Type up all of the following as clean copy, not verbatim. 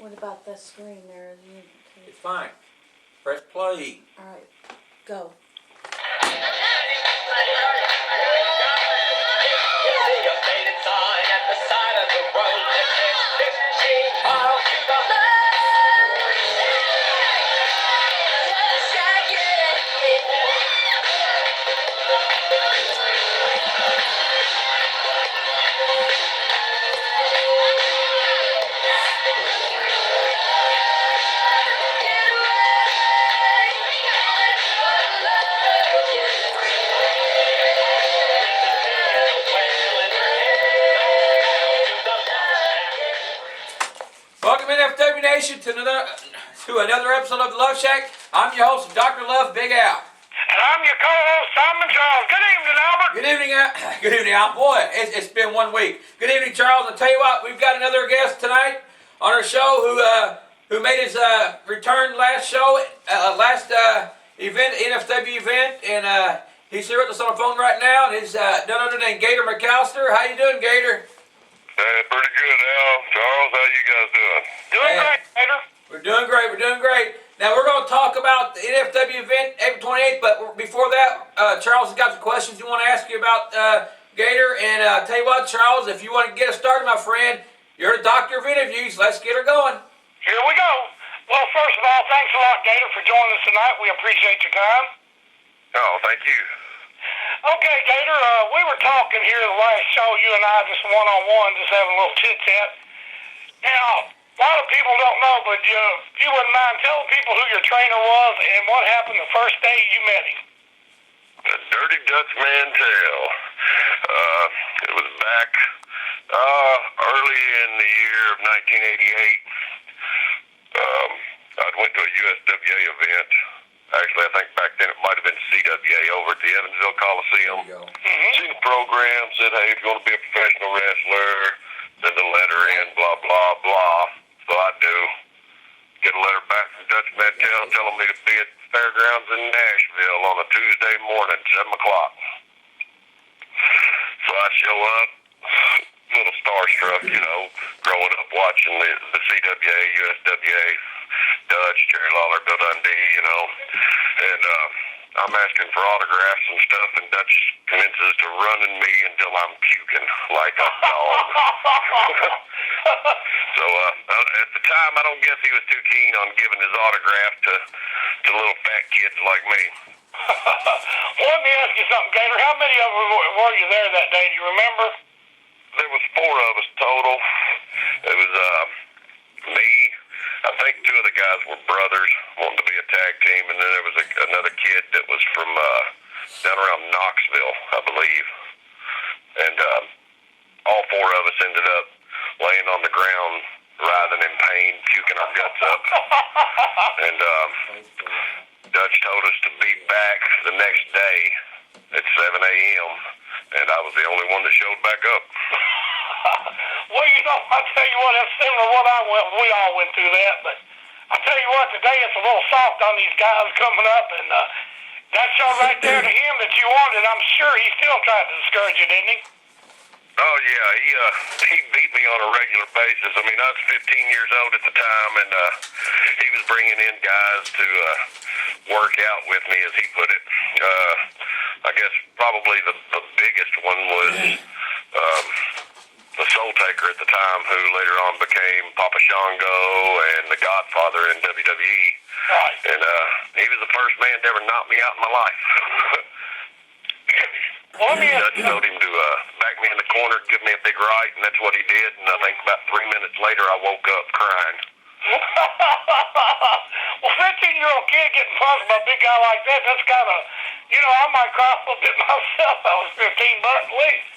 What about the screen there? It's fine. Press play. All right, go. Welcome NFW Nation to another episode of the Luv Shak. I'm your host, Dr. Love, Big Al. And I'm your co-host, Simon Charles. Good evening, Albert. Good evening, good evening, Al. Boy, it's been 1 week. Good evening, Charles. I'll tell you what, we've got another guest tonight on our show who made his return last event, NFW event, and he's here with us on the phone right now. And he's none other than Gator McCalister. How you doing, Gator? Pretty good, Al. Charles, how you guys doing? Doing great, Peter. We're doing great. Now, we're going to talk about the NFW event April 28th, but before that, Charles has got some questions you want to ask you about Gator. And tell you what, Charles, if you want to get us started, my friend, you're the doctor of interviews. Let's get her going. Here we go. Well, first of all, thanks a lot, Gator, for joining us tonight. We appreciate your time. Oh, thank you. Okay, Gator, we were talking here the last show, you and I, just one-on-one, just having a little chit-chat. Now, a lot of people don't know, but if you wouldn't mind telling people who your trainer was and what happened the first day you met him. The Dirty Dutch Mantel. It was back early in the year of 1988. I went to a USWA event. Actually, I think back then it might have been CWA over at the Evansville Coliseum. Seen the program, said, hey, if you want to be a professional wrestler, send a letter in, blah, blah, blah. So I do. Get a letter back from Dutch Mantel telling me to be at the fairgrounds in Nashville on a Tuesday morning, 7 o'clock. So I show up, a little starstruck, growing up watching the CWA, USWA, Dutch, Jerry Lawler, Bill Dundee, and I'm asking for autographs and stuff, and Dutch commences to running me until I'm puking like a dog. So at the time, I don't guess he was too keen on giving his autograph to little fat kids like me. Well, let me ask you something, Gator. How many of them were you there that day? Do you remember? There was 4 of us total. It was me. I think 2 of the guys were brothers, wanting to be a tag team, and then there was another kid that was from down around Knoxville, I believe. And all 4 of us ended up laying on the ground, writhing in pain, puking our guts up. And Dutch told us to be back the next day at 7 a.m., and I was the only one that showed back up. Well, I'll tell you what, that's similar to what we all went through that, but I'll tell you what, today it's a little soft on these guys coming up, and that showed right there to him that you wanted. I'm sure he still tried to discourage you, didn't he? Oh, yeah, he beat me on a regular basis. I mean, I was 15 years old at the time, and he was bringing in guys to work out with me, as he put it. I guess probably the biggest one was the Soul Taker at the time, who later on became Papa Shango and the Godfather in WWE. Right. And he was the first man to ever knock me out in my life. Well, let me ask Dutch told him to back me in the corner, give me a big right, and that's what he did. And I think about 3 minutes later, I woke up crying. Well, 15-year-old kid getting punched by a big guy like that's kind of, I might cry a little bit myself. I was 15, but at least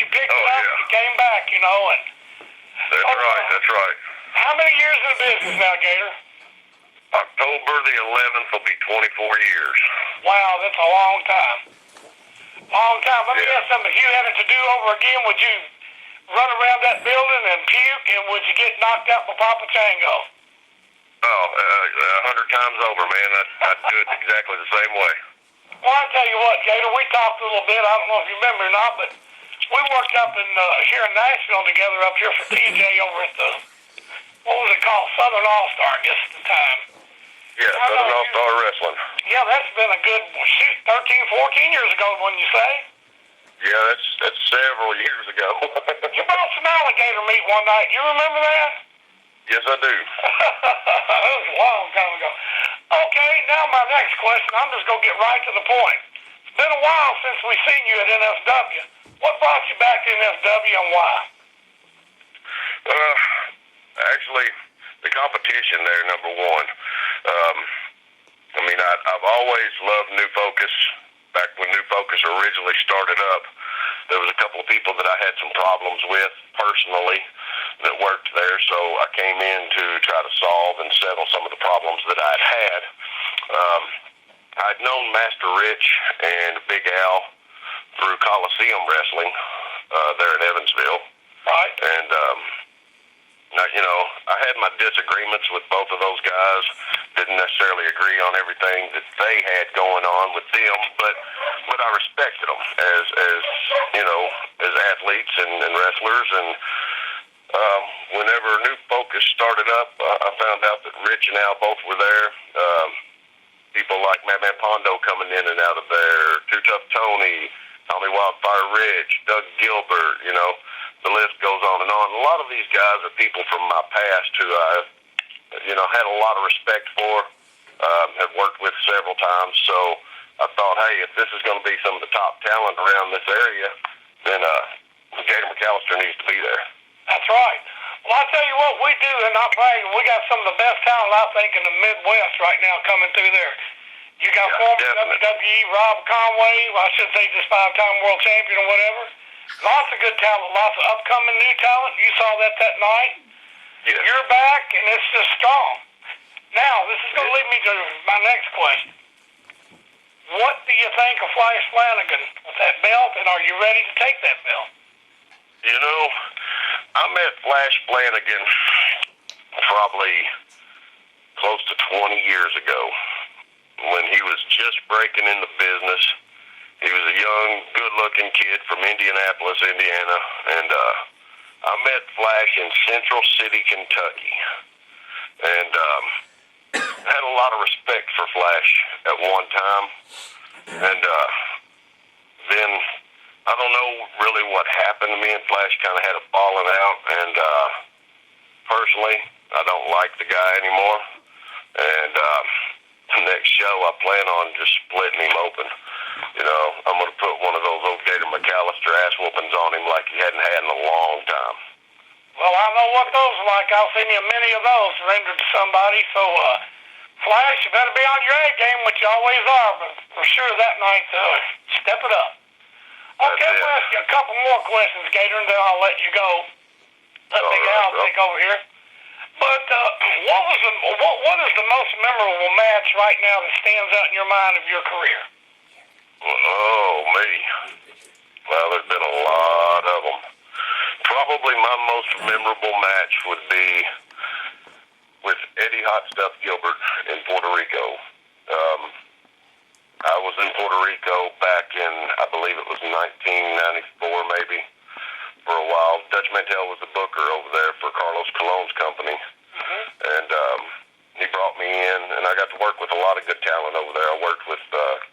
you picked it up and you came back, and... That's right. How many years in the business now, Gator? October the 11th will be 24 years. Wow, that's a long time. Let me ask something. If you had it to do over again, would you run around that building and puke, and would you get knocked out by Papa Chango? Oh, 100 times over, man. I'd do it exactly the same way. Well, I'll tell you what, Gator, we talked a little bit. I don't know if you remember or not, but we worked up in here in Nashville together up here for TJ over at the, what was it called, Southern All-Star, I guess, at the time. Yeah, Southern All-Star Wrestling. Yeah, that's been a good, 13, 14 years ago, wouldn't you say? Yeah, that's several years ago. You brought some alligator meat one night. You remember that? Yes, I do. That was a long time ago. Okay, now my next question. I'm just going to get right to the point. It's been a while since we've seen you at NFW. What brought you back to NFW and why? Actually, the competition there, number one. I mean, I've always loved New Focus. Back when New Focus originally started up, there was a couple of people that I had some problems with personally that worked there, so I came in to try to solve and settle some of the problems that I'd had. I'd known Master Rich and Big Al through Coliseum Wrestling there in Evansville. Right. And, I had my disagreements with both of those guys. Didn't necessarily agree on everything that they had going on with them, but I respected them as athletes and wrestlers. And whenever New Focus started up, I found out that Rich and Al both were there. People like Madman Pondo coming in and out of there, Too Tough Tony, Tommy Wildfire Rich, Doug Gilbert, the list goes on and on. A lot of these guys are people from my past who I, had a lot of respect for, have worked with several times. So I thought, hey, if this is going to be some of the top talent around this area, then Gator McCalister needs to be there. That's right. Well, I tell you what, we do, and not bragging, we got some of the best talent, I think, in the Midwest right now coming through there. You got former WWE Rob Conway, I should say just 5-time world champion or whatever. Lots of good talent, lots of upcoming new talent. You saw that night. Yes. You're back, and it's just strong. Now, this is going to lead me to my next question. What do you think of Flash Flanagan with that belt, and are you ready to take that belt? I met Flash Flanagan probably close to 20 years ago when he was just breaking in the business. He was a young, good-looking kid from Indianapolis, Indiana, and I met Flash in Central City, Kentucky, and had a lot of respect for Flash at one time, and then I don't know really what happened. Me and Flash kind of had a falling out, and personally, I don't like the guy anymore, and the next show I plan on just splitting him open. I'm going to put one of those old Gator McCalister ass whoopings on him like he hadn't had in a long time. Well, I know what those are like. I'll send you many of those rendered to somebody. So, Flash, you better be on your A game, which you always are, but for sure that night, step it up. Okay, we'll ask you a couple more questions, Gator, and then I'll let you go. Let Big Al take over here. But what is the most memorable match right now that stands out in your mind of your career? Oh, me. Well, there's been a lot of them. Probably my most memorable match would be with Eddie Hot Stuff Gilbert in Puerto Rico. I was in Puerto Rico back in, I believe it was 1994 maybe, for a while. Dutch Mantel was the booker over there for Carlos Colon's company. And he brought me in, and I got to work with a lot of good talent over there. I worked with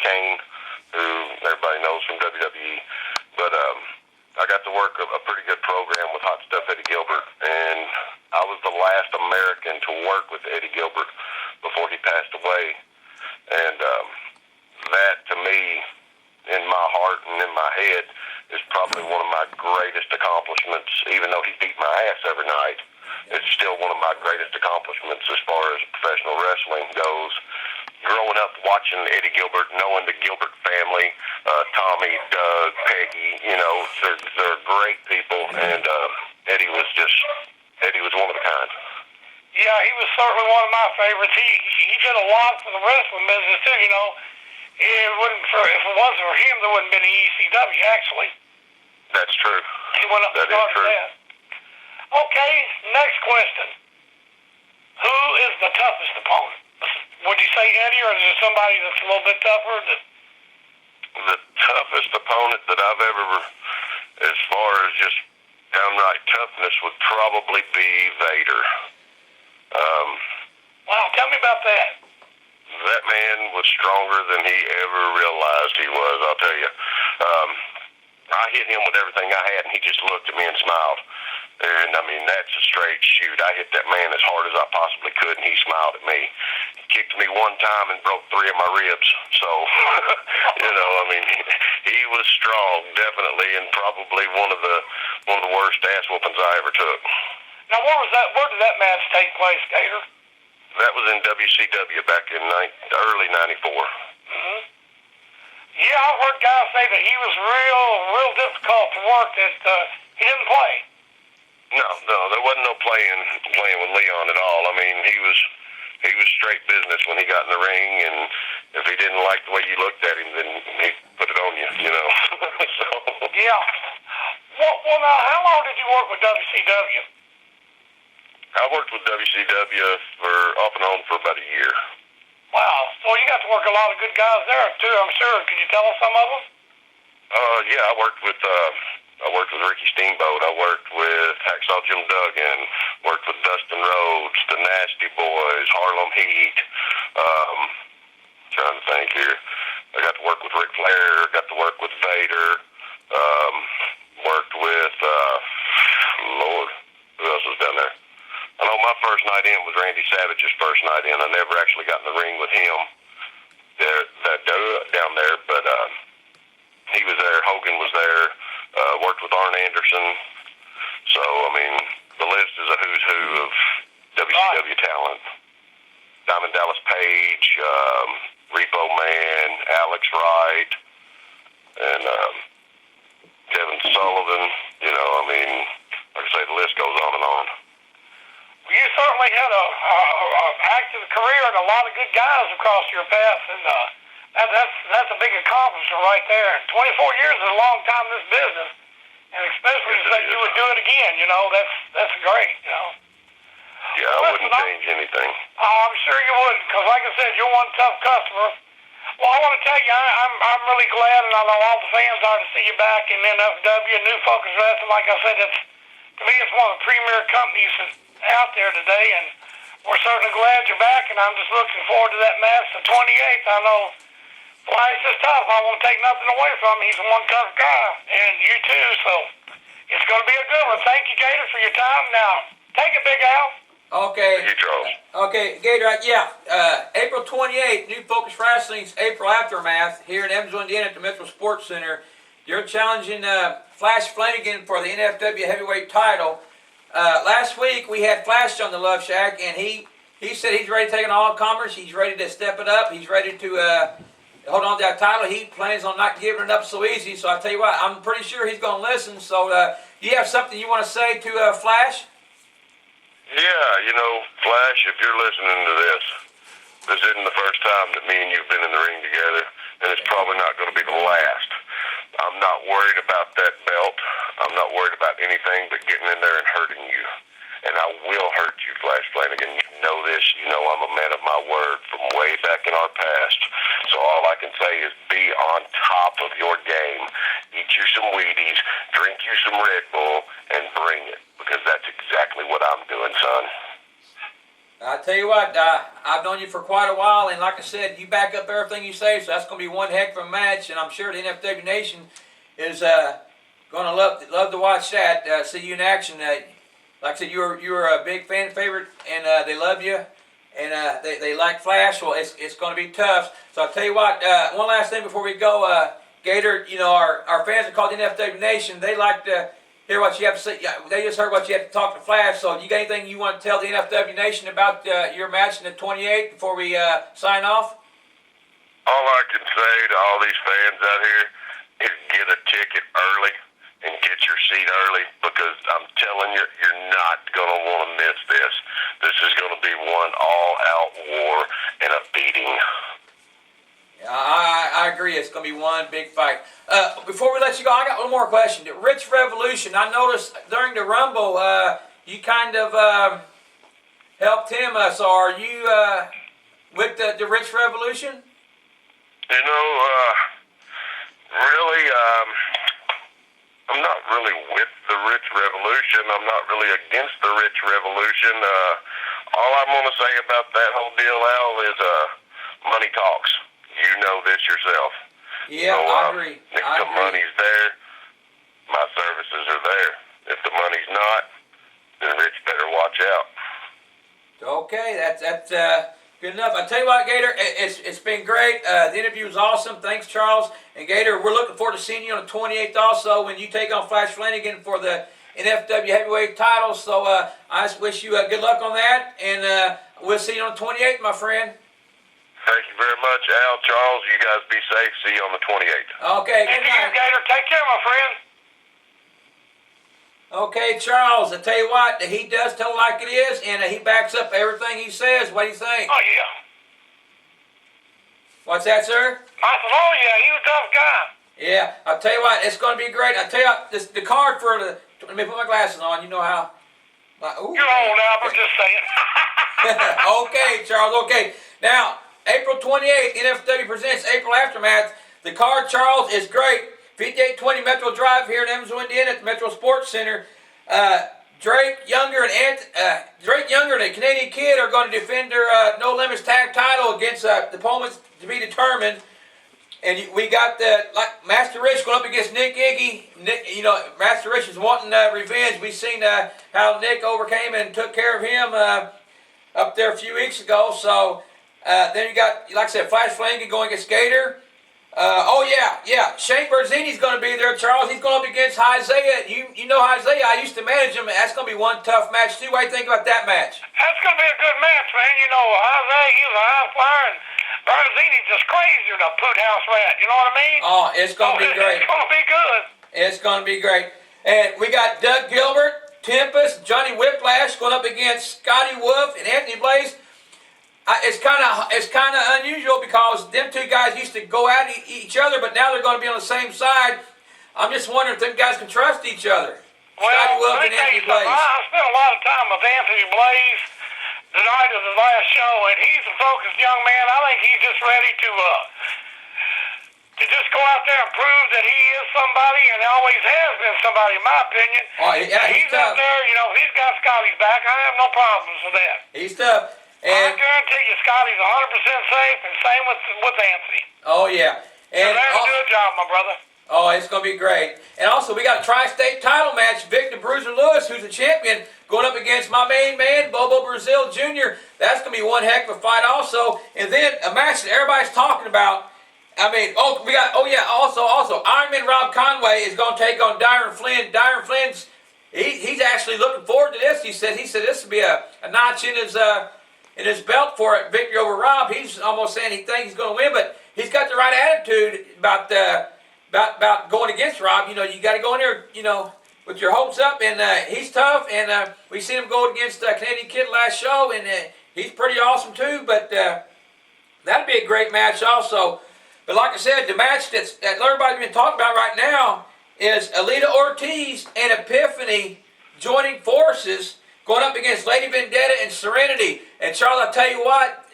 Kane, who everybody knows from WWE, but I got to work a pretty good program with Hot Stuff Eddie Gilbert, and I was the last American to work with Eddie Gilbert before he passed away. And that, to me, in my heart and in my head, is probably one of my greatest accomplishments. Even though he beat my ass every night, it's still one of my greatest accomplishments as far as professional wrestling goes. Growing up watching Eddie Gilbert, knowing the Gilbert family, Tommy, Doug, Peggy, they're great people, and Eddie was one of a kind. Yeah, he was certainly one of my favorites. He did a lot for the wrestling business too. If it wasn't for him, there wouldn't have been an ECW actually. That's true. He went up and started that. Okay, next question. Who is the toughest opponent? Would you say Eddie, or is there somebody that's a little bit tougher? The toughest opponent that I've ever, as far as just downright toughness, would probably be Vader. was stronger than he ever realized he was, I'll tell you. I hit him with everything I had, and he just looked at me and smiled. And, I mean, that's a straight shoot. I hit that man as hard as I possibly could, and he smiled at me. He kicked me one time and broke 3 of my ribs. So, you know, I mean, he was strong, definitely, and probably one of the worst ass whoopings I ever took. Now, where did that match take place, Gator? That was in WCW back in early '94. Mm-hmm. Yeah, I've heard guys say that he was real difficult to work, that he didn't play. No, there wasn't no playing with Leon at all. I mean, he was straight business when he got in the ring, and if he didn't like the way you looked at him, then he put it on you, you know. So. Yeah. Well, now, how long did you work with WCW? I worked with WCW off and on for about a year. Wow. So you got to work a lot of good guys there too, I'm sure. Could you tell us some of them? Yeah, I worked with Ricky Steamboat. I worked with Hacksaw Jim Duggan. Worked with Dustin Rhodes, the Nasty Boys, Harlem Heat. Trying to think here. I got to work with Ric Flair. Got to work with Vader. Worked with Lord, who else was down there? I know my first night in was Randy Savage's first night in. I never actually got in the ring with him down there, but he was there. Hogan was there. Worked with Arn Anderson. So, I mean, the list is a who's who of WCW talent. Diamond Dallas Page, Repo Man, Alex Wright, and Kevin Sullivan. You know, I mean, like I say, the list goes on and on. You certainly had a active career and a lot of good guys across your path, and that's a big accomplishment right there. 24 years is a long time in this business, and especially to say you would do it again. You know, that's great. You know. Yeah, I wouldn't change anything. I'm sure you wouldn't, because like I said, you're one tough customer. Well, I want to tell you, I'm really glad, and I know all the fans are to see you back in NFW, New Focus Wrestling. Like I said, to me, it's one of the premier companies out there today, and we're certainly glad you're back, and I'm just looking forward to that match the 28th. I know Flash is tough. I won't take nothing away from him. He's one tough guy, and you too, so it's going to be a good one. Thank you, Gator, for your time. Now, take it, Big Al. Okay. Thank you, Charles. Okay, Gator, April 28th, New Focus Wrestling's April Aftermath here in Evansville, Indiana at the Metro Sports Center. You're challenging Flash Flanagan for the NFW heavyweight title. Last week we had Flash on the Luv Shak, and he said he's ready to take on all comers. He's ready to step it up. He's ready to hold on to that title. He plans on not giving it up so easy. So I tell you what, I'm pretty sure he's going to listen. So do you have something you want to say to Flash? Yeah, you know, Flash, if you're listening to this isn't the first time that me and you've been in the ring together, and it's probably not going to be the last. I'm not worried about that belt. I'm not worried about anything but getting in there and hurting you. And I will hurt you, Flash Flanagan. You know this. You know I'm a man of my word from way back in our past. So all I can say is be on top of your game. Eat you some Wheaties, drink you some Red Bull, and bring it. Because that's exactly what I'm doing, son. I tell you what, I've known you for quite a while, and like I said, you back up everything you say, so that's going to be one heck of a match, and I'm sure the NFW Nation is going to love to watch that, see you in action. Like I said, you're a big fan favorite, and they love you, and they like Flash. Well, it's going to be tough. So I'll tell you what, one last thing before we go, Gator, you know, our fans are called the NFW Nation. They like to hear what you have to say. They just heard what you have to talk to Flash. So you got anything you want to tell the NFW Nation about your match in the 28th before we sign off? All I can say to all these fans out here is get a ticket early and get your seat early, because I'm telling you, you're not going to want to miss this. This is going to be one all-out war and a beating. I agree. It's going to be one big fight. Before we let you go, I got one more question. The Rich Revolution, I noticed during the Rumble, you kind of helped him. So are you with the Rich Revolution? You know, really, I'm not really with the Rich Revolution. I'm not really against the Rich Revolution. All I'm going to say about that whole deal, Al, is money talks. you know this yourself. Yeah, So, I agree. If I the agree. money's there, my services are there. If the money's not, then Rich better watch out. Okay, that's good enough. I tell you what, Gator, it's been great. The interview was awesome. Thanks, Charles and Gator. We're looking forward to seeing you on the 28th. Also, when you take on Flash Flanagan for the NFW heavyweight title. So I just wish you good luck on that, and we'll see you on the 28th, my friend. Thank you very much, Al, Charles. You guys be safe. See you on the 28th. Okay, Thank good you, night. Gator. Take care, my friend. Okay, Charles, I tell you what, he does tell it like it is, and he backs up everything he says. What do you think? Oh, yeah. What's that, sir? I said, oh, yeah, he's a tough guy. Yeah, I'll tell you what, it's going to be great. I'll tell you what, the card for the, let me put my glasses on, you know how. Ooh. You're old, Albert, just saying. Okay, Charles, okay. Now, April 28th, NFW presents April Aftermath. The card, Charles, is great. 5820 Metro Drive here in Evansville, Indiana at the Metro Sports Center. Drake Younger and the Canadian Kid are going to defend their No Limits tag title against the opponents to be determined. And we got Master Rich going up against Nick Iggy. Nick, Master Rich is wanting revenge. We've seen how Nick overcame and took care of him up there a few weeks ago. So then you got, like I said, Flash Flanagan going against Gator. Shane Berzini's going to be there, Charles. He's going up against Isaiah. You know Isaiah. I used to manage him. That's going to be one tough match, too. What do you think about that match? That's going to be a good match, man. Isaiah, he's a high flyer, and Berzini's just crazy in a poot house rat. You know what I mean? Oh, it's going to be great. It's going to be good. It's going to be great. And we got Doug Gilbert, Tempest, Johnny Whiplash going up against Scotty Wolf and Anthony Blaze. It's kind of unusual because them two guys used to go at each other, but now they're going to be on the same side. I'm just wondering if them guys can trust each other. Well, Scotty Wolf let and me tell Anthony you something. Blaze. I spent a lot of time with Anthony Blaze the night of the last show, and he's a focused young man. I think he's just ready to just go out there and prove that he is somebody, and always has been somebody, in my opinion. Oh, yeah, he's out there, he's got Scotty's back. I have no problems with that. He's tough. I And guarantee you Scotty's 100% safe, and same with Anthony. oh yeah, And they're going to do a job, my brother. oh, it's going to be great. And also, we got a tri-state title match. Victor Bruiser Lewis, who's a champion, going up against my main man, Bobo Brazil Jr. That's going to be one heck of a fight also. And then a match that everybody's talking about. Also, Iron Man Rob Conway is going to take on Dyron Flynn. Dyron Flynn's, he's actually looking forward to this. He said this would be a notch in his belt for a victory over Rob. He's almost saying he thinks he's going to win, but he's got the right attitude about going against Rob. You got to go in there, with your hopes up, and he's tough. And we seen him go against Canadian Kid last show, and he's pretty awesome too. But that'd be a great match also. But like I said, the match that everybody's been talking about right now is Alita Ortiz and Epiphany joining forces, going up against Lady Vendetta and Serenity. And Charles, I'll tell you what,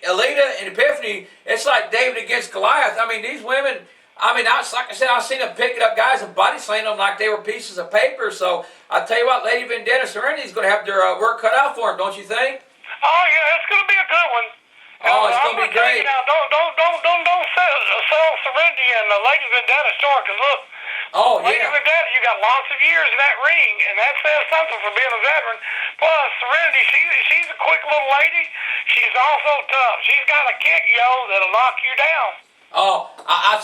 Alita and Epiphany, it's like David against Goliath. I mean, these women, like I said, I've seen them picking up guys and body slamming them like they were pieces of paper. So I'll tell you what, Lady Vendetta and Serenity is going to have their work cut out for them, don't you think? Oh yeah, it's going to be a good one. Oh, it's going to be great. Now, don't sell Serenity and Lady Vendetta short, because look, Oh, Lady yeah. Vendetta, you got lots of years in that ring, and that says something for being a veteran. Plus, Serenity, she's a quick little lady. She's also tough. She's got a kick, that'll knock you down. Oh, I've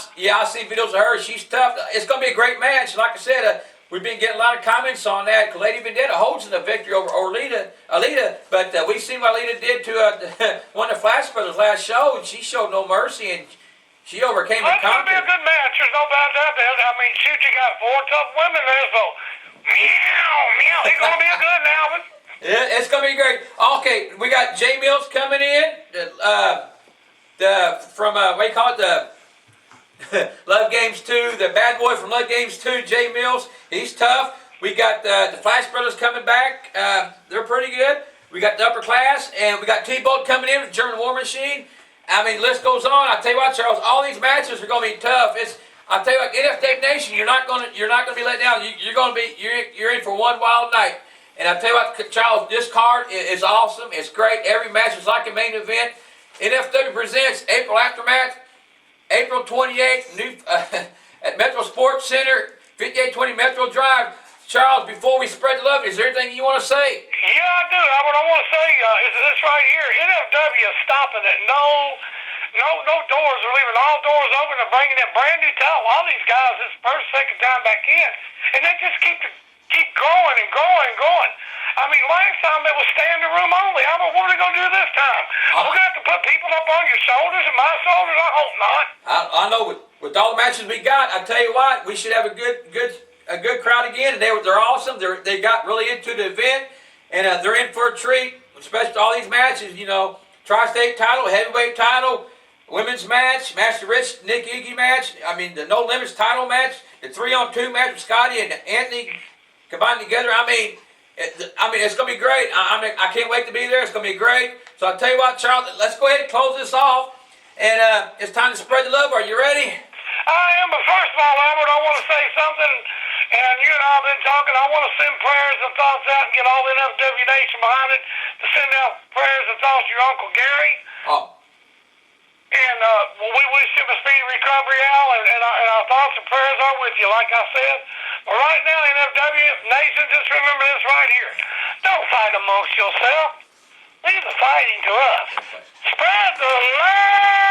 seen videos of her. She's tough. It's going to be a great match. Like I said, we've been getting a lot of comments on that. Lady Vendetta holds the victory over Alita, but we've seen what Alita did to one of the Flash Brothers last show, and she showed no mercy, and she overcame and That's going to be conquered. a good match. There's no doubt about that. I mean, shoot, you got 4 tough women there, so meow. It's going to be a good Alvin. Yeah, it's going to be great. Okay, we got Jay Mills coming in. From what do you call it? The Love Games 2, the bad boy from Love Games 2, Jay Mills. He's tough. We got the Flash Brothers coming back. They're pretty good. We got the Upper Class, and we got T-Bolt coming in with the German War Machine. I mean, the list goes on. I tell you what, Charles, all these matches are going to be tough. I tell you what, NFW Nation, you're not going to be let down. You're in for one wild night. And I tell you what, Charles, this card is awesome. It's great. Every match is like a main event. NFW presents April Aftermath, April 28th, at Metro Sports Center, 5820 Metro Drive. Charles, before we spread the love, is there anything you want to say? Yeah, I do. What I want to say is this right here. NFW is stopping at no doors. They're leaving all doors open. They're bringing in brand new talent. All these guys, this first, second time back in, and they just keep growing and growing and growing. I mean, last time it was standing room only. I don't know what are they going to do this time. We're going to have to put people up on your shoulders and my shoulders. I hope not. I know with all the matches we got, I tell you what, we should have a good crowd again. And they're awesome. They got really into the event, and they're in for a treat. Especially all these matches, you know, tri-state title, heavyweight title, women's match, Master Rich, Nick Iggy match. I mean, the No Limits title match, the 3-on-2 match with Scotty and Anthony combined together. I mean, it's going to be great. I can't wait to be there. It's going to be great. So I'll tell you what, Charles, let's go ahead and close this off. And it's time to spread the love. Are you ready? I am, but first of all, Albert, I want to say something. And you and I have been talking. I want to send prayers and thoughts out and get all the NFW Nation behind it to send out prayers and thoughts to your Uncle Gary. Oh. And we wish him a speedy recovery, Al, and our thoughts and prayers are with you, like I said. But right now, NFW Nation, just remember this right here. Don't fight amongst yourself. Leave the fighting to us. Spread the love.